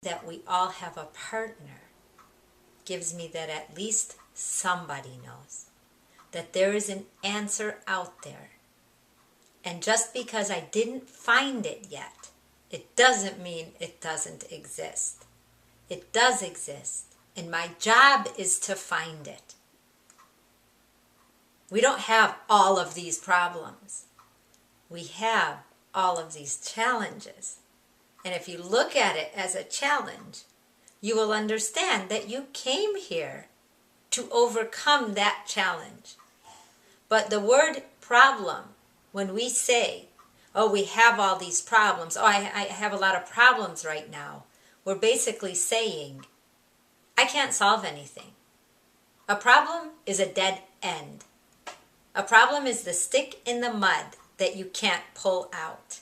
that we all have a partner gives me that at least somebody knows that there is an answer out there. And just because I didn't find it yet, it doesn't mean it doesn't exist. It does exist, and my job is to find it. We don't have all of these problems. We have all of these challenges. And if you look at it as a challenge, you will understand that you came here to overcome that challenge. But the word problem, when we say, oh, we have all these problems, oh, I have a lot of problems right now, we're basically saying, I can't solve anything. A problem is a dead end. A problem is the stick in the mud that you can't pull out.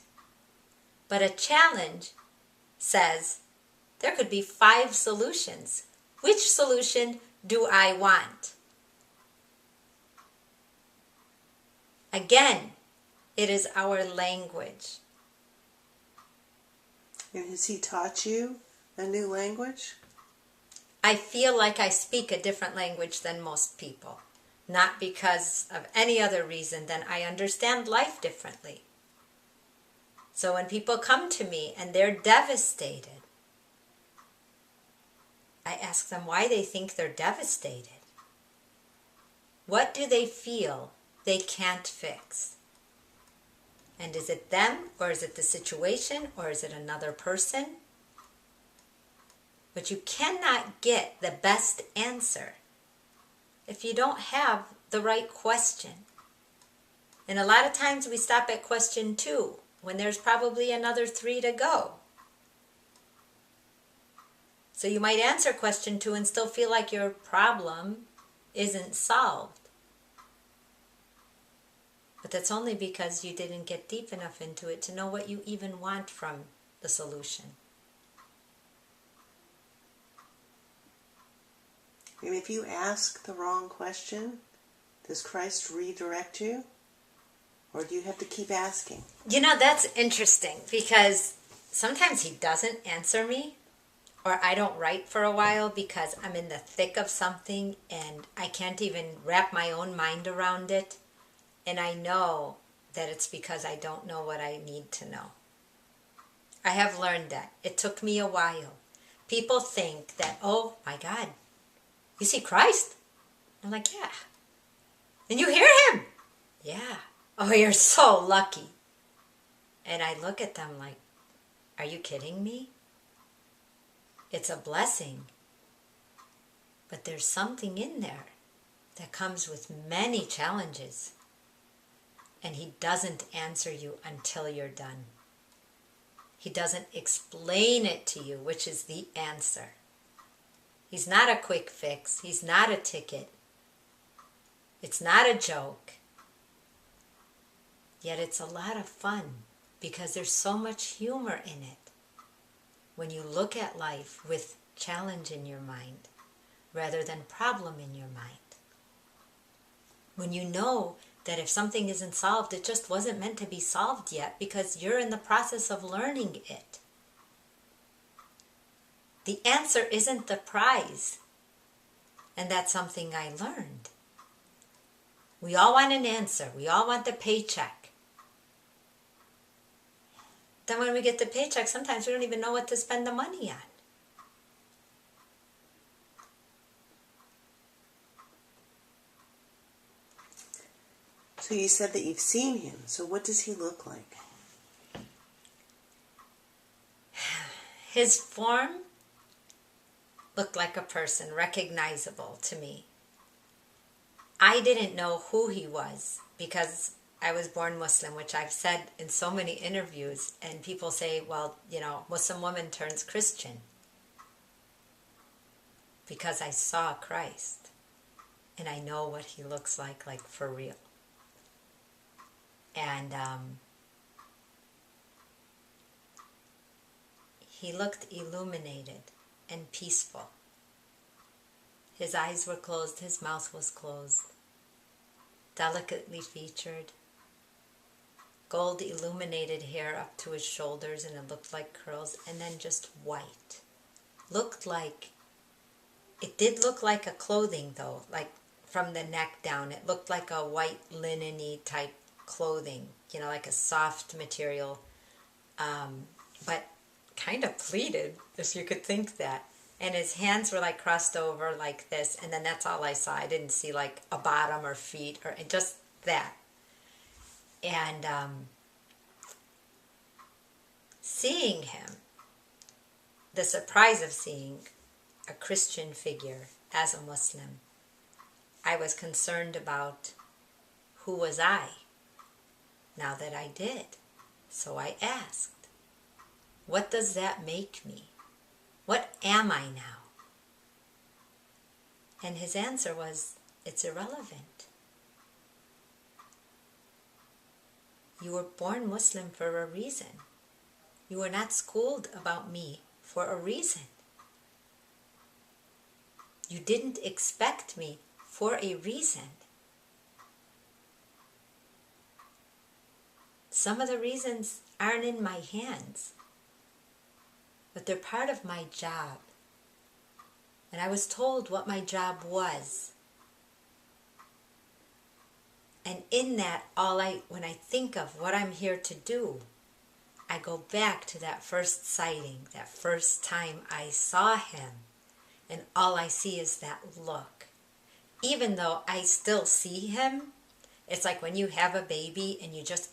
But a challenge says, there could be 5 solutions. Which solution do I want? Again, it is our language. And has he taught you a new language? I feel like I speak a different language than most people. Not because of any other reason than I understand life differently. So when people come to me and they're devastated, I ask them why they think they're devastated. What do they feel they can't fix? And is it them, or is it the situation, or is it another person? But you cannot get the best answer if you don't have the right question. And a lot of times we stop at question 2 when there's probably another 3 to go. So you might answer question 2 and still feel like your problem isn't solved. But that's only because you didn't get deep enough into it to know what you even want from the solution. And if you ask the wrong question, does Christ redirect you? Or do you have to keep asking? You know, that's interesting because sometimes he doesn't answer me, or I don't write for a while because I'm in the thick of something and I can't even wrap my own mind around it. And I know that it's because I don't know what I need to know. I have learned that. It took me a while. People think that, oh my God, you see Christ? I'm like, yeah. And you hear him? Yeah. Oh, you're so lucky. And I look at them like, are you kidding me? It's a blessing. But there's something in there that comes with many challenges. And he doesn't answer you until you're done. He doesn't explain it to you, which is the answer. He's not a quick fix. He's not a ticket. It's not a joke. Yet it's a lot of fun because there's so much humor in it. When you look at life with challenge in your mind rather than problem in your mind. When you know that if something isn't solved, it just wasn't meant to be solved yet because you're in the process of learning it. The answer isn't the prize. And that's something I learned. We all want an answer. We all want the paycheck. Then when we get the paycheck, sometimes we don't even know what to spend the money on. So you said that you've seen him. So what does he look like? His form looked like a person, recognizable to me. I didn't know who he was because I was born Muslim, which I've said in so many interviews, and people say, well, you know, Muslim woman turns Christian. Because I saw Christ, and I know what he looks like for real. And he looked illuminated and peaceful. His eyes were closed, his mouth was closed, delicately featured, gold illuminated hair up to his shoulders, and it looked like curls, and then just white, looked like, it did look like a clothing though, like from the neck down. It looked like a white linen-y type clothing, like a soft material, but kind of pleated, if you could think that. And his hands were like crossed over like this, and then that's all I saw. I didn't see like a bottom or feet or just that. And seeing him, the surprise of seeing a Christian figure as a Muslim, I was concerned about who was I now that I did. So I asked, what does that make me? What am I now? And his answer was, it's irrelevant. You were born Muslim for a reason. You were not schooled about me for a reason. You didn't expect me for a reason. Some of the reasons aren't in my hands, but they're part of my job. And I was told what my job was. And in that, when I think of what I'm here to do, I go back to that first sighting, that first time I saw him, and all I see is that look. Even though I still see him, it's like when you have a baby and you just,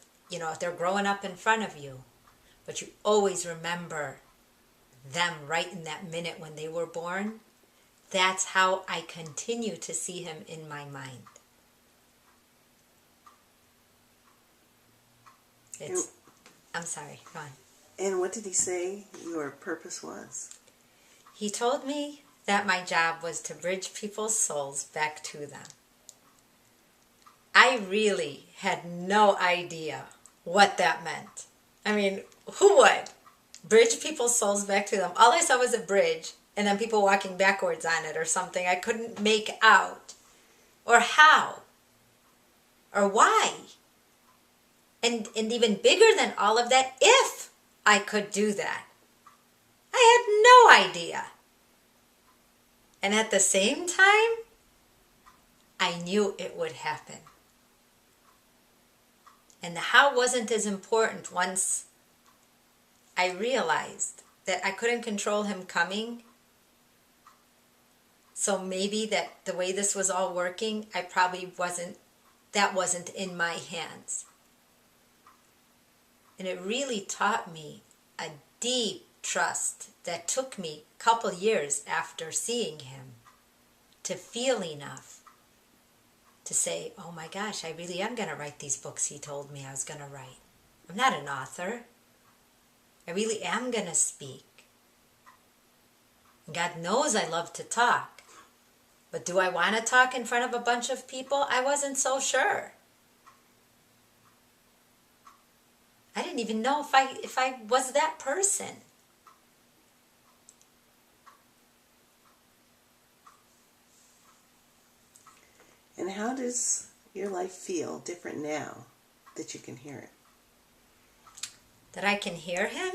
they're growing up in front of you, but you always remember them right in that minute when they were born. That's how I continue to see him in my mind. I'm sorry, go on. And what did he say your purpose was? He told me that my job was to bridge people's souls back to them. I really had no idea what that meant. I mean, who would? Bridge people's souls back to them. All I saw was a bridge and then people walking backwards on it or something. I couldn't make out. Or how. Or why. And even bigger than all of that, if I could do that. I had no idea. And at the same time, I knew it would happen. And the how wasn't as important once I realized that I couldn't control him coming. So maybe that the way this was all working, that wasn't in my hands. And it really taught me a deep trust that took me a couple years after seeing him to feel enough to say, oh my gosh, I really am going to write these books he told me I was going to write. I'm not an author. I really am going to speak. And God knows I love to talk. But do I want to talk in front of a bunch of people? I wasn't so sure. I didn't even know if I was that person. And how does your life feel different now that you can hear it? That I can hear him?